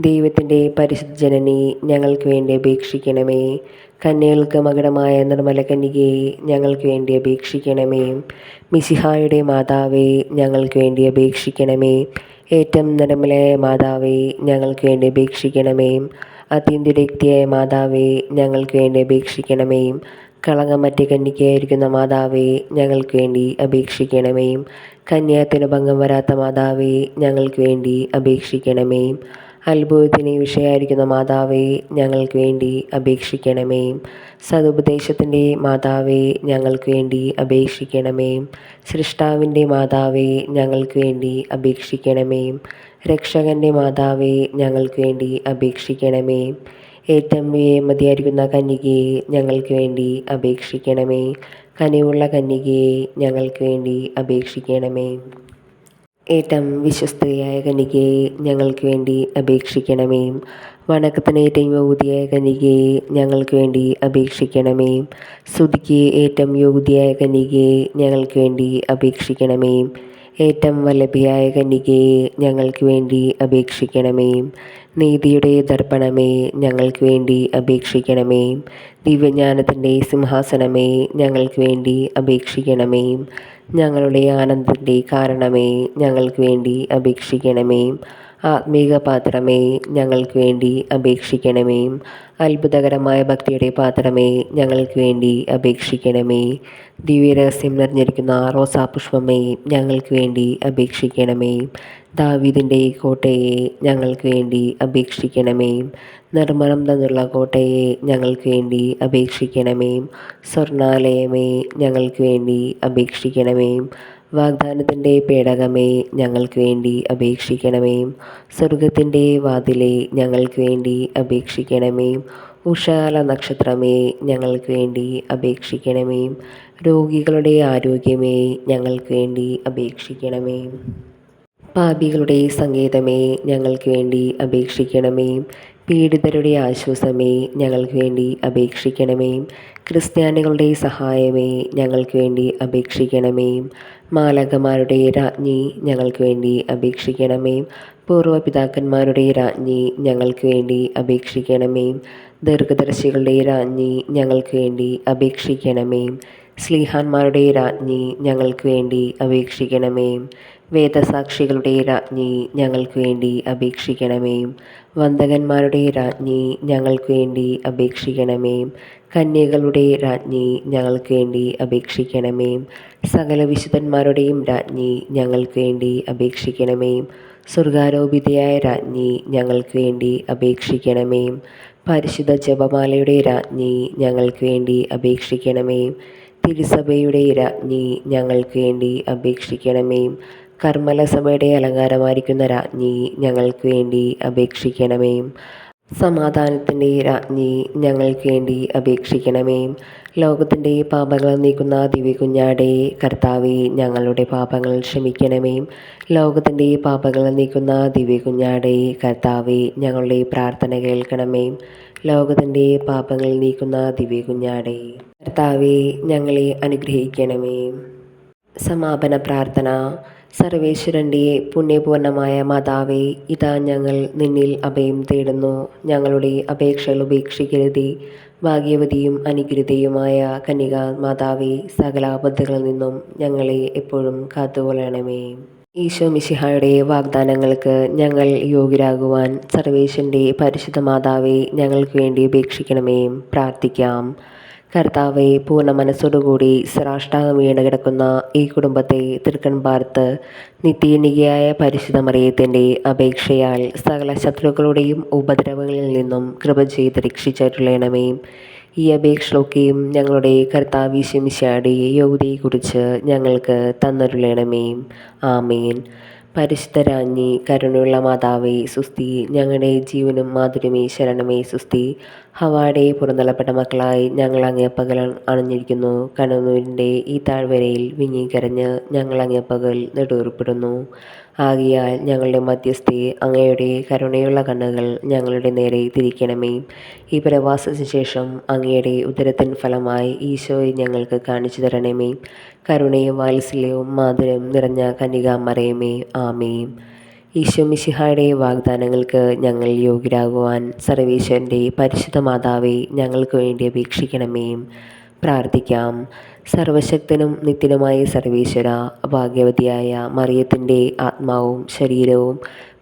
ദൈവത്തിൻ്റെ പരിശുദ്ധ ജനനി, ഞങ്ങൾക്ക് വേണ്ടി അപേക്ഷിക്കണമേ. കന്യകൾക്ക് മകുടമായ നിർമ്മല കന്യകയെ, ഞങ്ങൾക്ക് വേണ്ടി അപേക്ഷിക്കണമേ. മിശിഹായുടെ മാതാവേ, ഞങ്ങൾക്ക് വേണ്ടി അപേക്ഷിക്കണമേ. ഏറ്റവും നിർമ്മലയായ മാതാവേ, ഞങ്ങൾക്ക് വേണ്ടി അപേക്ഷിക്കണമേ. അത്യന്തിരക്തിയായ മാതാവേ, ഞങ്ങൾക്ക് വേണ്ടി അപേക്ഷിക്കണമേ. കളങ്കമറ്റ കന്യകയായിരിക്കുന്ന മാതാവേ, ഞങ്ങൾക്ക് വേണ്ടി അപേക്ഷിക്കണമേ. കന്യാത്തിന് ഭംഗം വരാത്ത മാതാവേ, ഞങ്ങൾക്ക് വേണ്ടി അപേക്ഷിക്കണമേ. അത്ഭുതത്തിന് വിഷയമായിരിക്കുന്ന മാതാവേ, ഞങ്ങൾക്ക് വേണ്ടി അപേക്ഷിക്കണമേ. സതുപദേശത്തിൻ്റെ മാതാവേ, ഞങ്ങൾക്ക് വേണ്ടി അപേക്ഷിക്കണമേ. സൃഷ്ടാവിൻ്റെ മാതാവേ, ഞങ്ങൾക്ക് വേണ്ടി അപേക്ഷിക്കണമേ. രക്ഷകൻ്റെ മാതാവേ, ഞങ്ങൾക്ക് വേണ്ടി അപേക്ഷിക്കണമേ. ഏറ്റവും മതിയായിരിക്കുന്ന കന്യകയെ, ഞങ്ങൾക്ക് വേണ്ടി അപേക്ഷിക്കണമേ. കനിവുള്ള കന്യകയെ ഞങ്ങൾക്ക് വേണ്ടി അപേക്ഷിക്കണമേ. ഏറ്റവും വിശ്വസ്തയായ കന്യകയെ ഞങ്ങൾക്ക് വേണ്ടി അപേക്ഷിക്കണമേ. വണക്കത്തിന് ഏറ്റവും യോഗ്യയായ കന്യകയെ ഞങ്ങൾക്ക് വേണ്ടി അപേക്ഷിക്കണമേ. സ്തുതിക്ക് ഏറ്റവും യോഗ്യയായ കന്യകയെ ഞങ്ങൾക്ക് വേണ്ടി അപേക്ഷിക്കണമേ. ഏറ്റവും വല്ലഭയായ കന്യകയെ ഞങ്ങൾക്ക് വേണ്ടി അപേക്ഷിക്കണമേ. നീതിയുടെ ദർപ്പണമേ ഞങ്ങൾക്ക് വേണ്ടി അപേക്ഷിക്കണമേ. ദിവ്യജ്ഞാനത്തിൻ്റെ സിംഹാസനമേ ഞങ്ങൾക്ക് വേണ്ടി അപേക്ഷിക്കണമേ. ഞങ്ങളുടെ ആനന്ദത്തിൻ്റെ കാരണമേ ഞങ്ങൾക്ക് വേണ്ടി അപേക്ഷിക്കണമേ. ആത്മീക പാത്രമേ ഞങ്ങൾക്ക് വേണ്ടി അപേക്ഷിക്കണമേ. അത്ഭുതകരമായ ഭക്തിയുടെ പാത്രമേ ഞങ്ങൾക്ക് വേണ്ടി അപേക്ഷിക്കണമേ. ദിവ്യരഹസ്യം നിറഞ്ഞിരിക്കുന്ന റോസാപുഷ്പമേ ഞങ്ങൾക്ക് വേണ്ടി അപേക്ഷിക്കണമേ. ദാവീദിൻ്റെ കോട്ടയെ ഞങ്ങൾക്ക് വേണ്ടി അപേക്ഷിക്കണമേ. നിർമ്മലം തന്നുള്ള കോട്ടയെ ഞങ്ങൾക്ക് വേണ്ടി അപേക്ഷിക്കണമേ. സ്വർണാലയമേ ഞങ്ങൾക്ക് വേണ്ടി അപേക്ഷിക്കണമേ. വാഗ്ദാനത്തിൻ്റെ പേടകമേ ഞങ്ങൾക്ക് വേണ്ടി അപേക്ഷിക്കണമേ. സ്വർഗത്തിൻ്റെ വാതിലെ ഞങ്ങൾക്ക് വേണ്ടി അപേക്ഷിക്കണമേ. ഉഷാല നക്ഷത്രമേ ഞങ്ങൾക്ക് വേണ്ടി അപേക്ഷിക്കണമേ. രോഗികളുടെ ആരോഗ്യമേ ഞങ്ങൾക്ക് വേണ്ടി അപേക്ഷിക്കണമേ. പാപികളുടെ സങ്കേതമേ ഞങ്ങൾക്ക് വേണ്ടി അപേക്ഷിക്കണമേ. പീഡിതരുടെ ആശ്വാസമേ ഞങ്ങൾക്ക് വേണ്ടി അപേക്ഷിക്കണമേ. ക്രിസ്ത്യാനികളുടെ സഹായമേ ഞങ്ങൾക്ക് വേണ്ടി അപേക്ഷിക്കണമേ. മാലാഖമാരുടെ രാജ്ഞി ഞങ്ങൾക്ക് വേണ്ടി അപേക്ഷിക്കണമേ. പൂർവ്വപിതാക്കന്മാരുടെ രാജ്ഞി ഞങ്ങൾക്ക് വേണ്ടി അപേക്ഷിക്കണമേ. ദീർഘദർശികളുടെ രാജ്ഞി ഞങ്ങൾക്ക് വേണ്ടി അപേക്ഷിക്കണമേ. സ്ലീഹാന്മാരുടെ രാജ്ഞി ഞങ്ങൾക്ക് വേണ്ടി അപേക്ഷിക്കണമേ. വേദസാക്ഷികളുടെ രാജ്ഞി ഞങ്ങൾക്ക് വേണ്ടി അപേക്ഷിക്കണമേ. വന്ദകന്മാരുടെ രാജ്ഞി ഞങ്ങൾക്ക് വേണ്ടി അപേക്ഷിക്കണമേ. കന്യകളുടെ രാജ്ഞി ഞങ്ങൾക്ക് വേണ്ടി അപേക്ഷിക്കണമേ. സകല വിശുദ്ധന്മാരുടെയും രാജ്ഞി ഞങ്ങൾക്ക് വേണ്ടി അപേക്ഷിക്കണമേ. സ്വർഗാരോപിതയായ രാജ്ഞി ഞങ്ങൾക്ക് വേണ്ടി അപേക്ഷിക്കണമേ. പരിശുദ്ധ ജപമാലയുടെ രാജ്ഞി ഞങ്ങൾക്ക് വേണ്ടി അപേക്ഷിക്കണമേ. തിരുസഭയുടെ രാജ്ഞി ഞങ്ങൾക്ക് വേണ്ടി അപേക്ഷിക്കണമേ. കർമ്മലസഭയുടെ അലങ്കാരമായിരിക്കുന്ന രാജ്ഞി ഞങ്ങൾക്ക് വേണ്ടി അപേക്ഷിക്കണമേ. സമാധാനത്തിൻ്റെ രാജ്ഞി ഞങ്ങൾക്ക് വേണ്ടി അപേക്ഷിക്കണമേ. ലോകത്തിൻ്റെ പാപങ്ങൾ നീക്കുന്ന ദിവ്യകുഞ്ഞാടേ കർത്താവേ ഞങ്ങളുടെ പാപങ്ങൾ ക്ഷമിക്കണമേ. ലോകത്തിൻ്റെ പാപങ്ങൾ നീക്കുന്ന ദിവ്യകുഞ്ഞാടേ കർത്താവേ ഞങ്ങളുടെ പ്രാർത്ഥന കേൾക്കണമേ. ലോകത്തിൻ്റെ പാപങ്ങൾ നീക്കുന്ന ദിവ്യകുഞ്ഞാടേ കർത്താവേ ഞങ്ങളെ അനുഗ്രഹിക്കണമേ. സമാപന പ്രാർത്ഥന. സർവേശ്വരൻ്റെ പുണ്യപൂർണമായ മാതാവേ, ഇതാ ഞങ്ങൾ നിന്നിൽ അഭയം തേടുന്നു. ഞങ്ങളുടെ അപേക്ഷകൾ ഉപേക്ഷിക്കരുതേ. ഭാഗ്യവതിയും അനുഗ്രഹീതയുമായ കന്യക മാതാവേ, സകല ആപത്തുകളിൽ നിന്നും ഞങ്ങളെ എപ്പോഴും കാത്തുകൊള്ളണമേ. ഈശോ മിശിഹായുടെ വാഗ്ദാനങ്ങൾക്ക് ഞങ്ങൾ യോഗ്യരാകുവാൻ സർവേശ്വരൻ്റെ പരിശുദ്ധ മാതാവേ ഞങ്ങൾക്ക് വേണ്ടി അപേക്ഷിക്കണമേ. പ്രാർത്ഥിക്കാം. കർത്താവെ, പൂർണ്ണ മനസ്സോടുകൂടി സാഷ്ടാംഗം വീണ് കിടക്കുന്ന ഈ കുടുംബത്തെ തൃക്കൺ പാർത്ത് നിത്യനികയായ പരിശുദ്ധ മറിയത്തിൻ്റെ അപേക്ഷയാൽ സകല ശത്രുക്കളുടെയും ഉപദ്രവങ്ങളിൽ നിന്നും കൃപ ചെയ്ത് രക്ഷിച്ചരുളണമേ. ഈ അപേക്ഷയൊക്കെയും ഞങ്ങളുടെ കർത്താവ് ഈശോ മിശിഹായുടെ യോഗ്യതയെക്കുറിച്ച് ഞങ്ങൾക്ക് തന്നരുളണമേ. ആമേൻ. പരിശുദ്ധരാജ്ഞി, കരുണയുള്ള മാതാവേ സുസ്തി. ഞങ്ങളുടെ ജീവനും മാധുര്യമേ ശരണമേ സുസ്തി. ഹവ്വായുടെ പുറന്തള്ളപ്പെട്ട മക്കളായി ഞങ്ങൾ അങ്ങേ പകൽ അണഞ്ഞിരിക്കുന്നു. കണ്ണുനീരിൻ്റെ ഈ താഴ്വരയിൽ വിങ്ങിക്കരഞ്ഞ് ഞങ്ങൾ അങ്ങേ പകൽ നെടുവേർപ്പെടുന്നു. ആകയാൽ ഞങ്ങളുടെ മധ്യസ്ഥെ അങ്ങയുടെ കരുണയുള്ള കണ്ണുകൾ ഞങ്ങളുടെ നേരെ തിരിക്കണമേ. ഈ പ്രവാസത്തിന് ശേഷം അങ്ങയുടെ ഉദരത്തിൻ ഫലമായി ഈശോയെ ഞങ്ങൾക്ക് കാണിച്ചു തരണമേ. കരുണയും വാത്സല്യവും മാധുര്യം നിറഞ്ഞ കന്യകാമറിയമേ, ആമേൻ. ഈശോ മിശിഹായുടെ വാഗ്ദാനങ്ങൾക്ക് ഞങ്ങൾ യോഗ്യരാകുവാൻ സർവേശ്വരൻ്റെ പരിശുദ്ധ മാതാവേ ഞങ്ങൾക്ക് വേണ്ടി അപേക്ഷിക്കണമേ. പ്രാർത്ഥിക്കാം. സർവശക്തനും നിത്യനുമായ സർവേശ്വര, ഭാഗ്യവതിയായ മറിയത്തിൻ്റെ ആത്മാവും ശരീരവും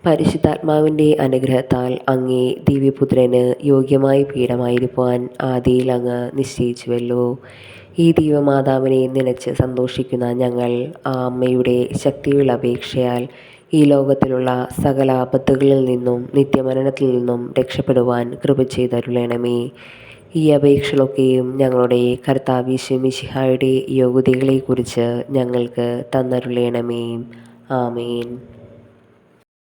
പരിശുദ്ധാത്മാവിൻ്റെ അനുഗ്രഹത്താൽ അങ്ങേ ദിവ്യപുത്രന് യോഗ്യമായ പീഠമായിരിക്കുവാൻ ആദിയിൽ അങ്ങ് നിശ്ചയിച്ചുവല്ലോ. ഈ ദൈവമാതാവിനെ നനച്ച് സന്തോഷിക്കുന്ന ഞങ്ങൾ ആ അമ്മയുടെ ശക്തിയുള്ള അപേക്ഷയാൽ ഈ ലോകത്തിലുള്ള സകല ആപത്തുകളിൽ നിന്നും നിത്യമരണത്തിൽ നിന്നും രക്ഷപ്പെടുവാൻ കൃപ ചെയ്തരുളണമേ. ഈ അപേക്ഷകളൊക്കെയും ഞങ്ങളുടെ കർത്താവ് ഈശോ മിശിഹായുടെ യോഗ്യതകളെക്കുറിച്ച് ഞങ്ങൾക്ക് തന്നരുളണമേ. ആമേൻ.